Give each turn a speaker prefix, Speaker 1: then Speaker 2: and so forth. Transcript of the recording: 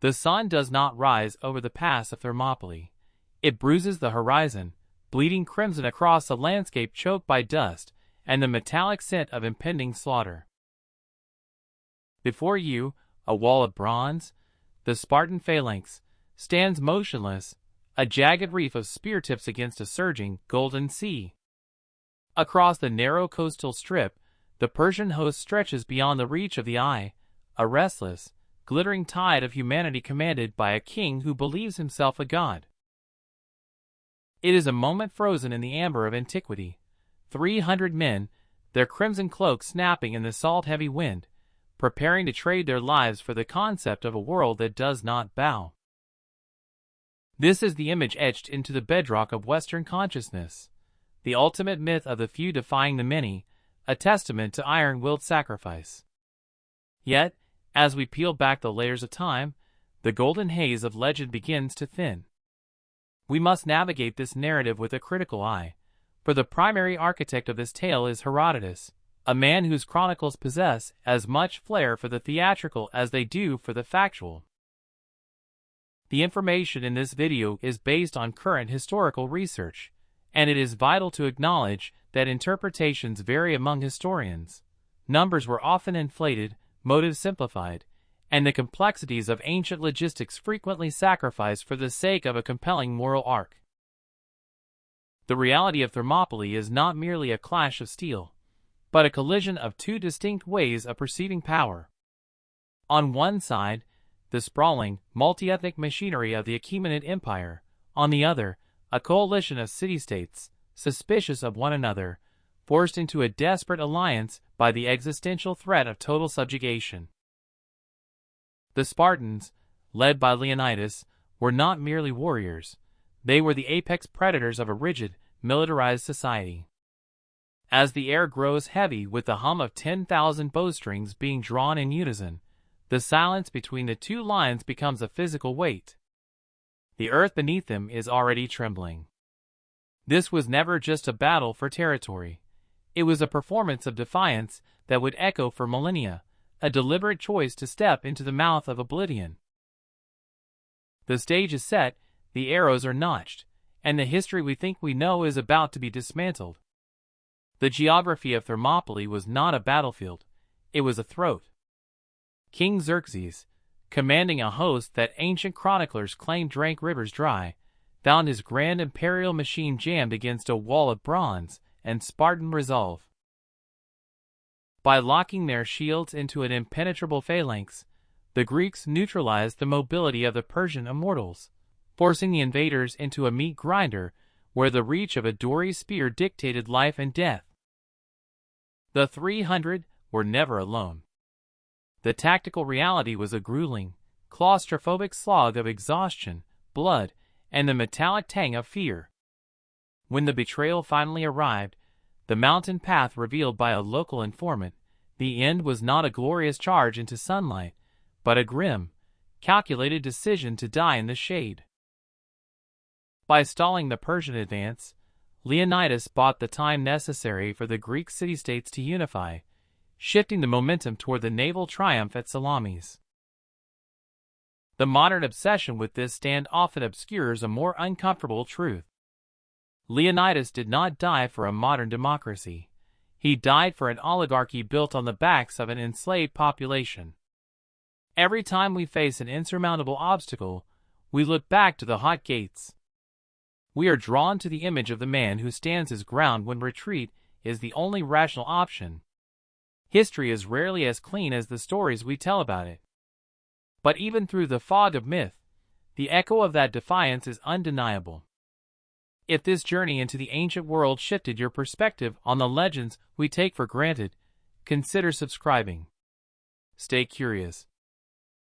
Speaker 1: The sun does not rise over the pass of Thermopylae. It bruises the horizon, bleeding crimson across a landscape choked by dust and the metallic scent of impending slaughter. Before you, a wall of bronze, the Spartan phalanx, stands motionless, a jagged reef of spear tips against a surging, golden sea. Across the narrow coastal strip, the Persian host stretches beyond the reach of the eye, a restless, glittering tide of humanity commanded by a king who believes himself a god. It is a moment frozen in the amber of antiquity. 300 men, their crimson cloaks snapping in the salt-heavy wind, preparing to trade their lives for the concept of a world that does not bow. This is the image etched into the bedrock of Western consciousness, the ultimate myth of the few defying the many, a testament to iron-willed sacrifice. Yet, as we peel back the layers of time, the golden haze of legend begins to thin. We must navigate this narrative with a critical eye, for the primary architect of this tale is Herodotus, a man whose chronicles possess as much flair for the theatrical as they do for the factual. The information in this video is based on current historical research, and it is vital to acknowledge that interpretations vary among historians. Numbers were often inflated, motives simplified, and the complexities of ancient logistics frequently sacrificed for the sake of a compelling moral arc. The reality of Thermopylae is not merely a clash of steel, but a collision of two distinct ways of perceiving power. On one side, the sprawling, multi-ethnic machinery of the Achaemenid Empire; on the other, a coalition of city-states, suspicious of one another, forced into a desperate alliance by the existential threat of total subjugation. The Spartans, led by Leonidas, were not merely warriors. They were the apex predators of a rigid, militarized society. As the air grows heavy with the hum of 10,000 bowstrings being drawn in unison, the silence between the two lines becomes a physical weight. The earth beneath them is already trembling. This was never just a battle for territory. It was a performance of defiance that would echo for millennia, a deliberate choice to step into the mouth of oblivion. The stage is set, the arrows are notched, and the history we think we know is about to be dismantled. The geography of Thermopylae was not a battlefield, it was a throat. King Xerxes, commanding a host that ancient chroniclers claimed drank rivers dry, found his grand imperial machine jammed against a wall of bronze and Spartan resolve. By locking their shields into an impenetrable phalanx, the Greeks neutralized the mobility of the Persian immortals, forcing the invaders into a meat grinder where the reach of a dory spear dictated life and death. The 300 were never alone. The tactical reality was a grueling, claustrophobic slog of exhaustion, blood, and the metallic tang of fear. When the betrayal finally arrived, the mountain path revealed by a local informant, the end was not a glorious charge into sunlight, but a grim, calculated decision to die in the shade. By stalling the Persian advance, Leonidas bought the time necessary for the Greek city-states to unify, shifting the momentum toward the naval triumph at Salamis. The modern obsession with this stand often obscures a more uncomfortable truth. Leonidas did not die for a modern democracy. He died for an oligarchy built on the backs of an enslaved population. Every time we face an insurmountable obstacle, we look back to the hot gates. We are drawn to the image of the man who stands his ground when retreat is the only rational option. History is rarely as clean as the stories we tell about it. But even through the fog of myth, the echo of that defiance is undeniable. If this journey into the ancient world shifted your perspective on the legends we take for granted, consider subscribing. Stay curious.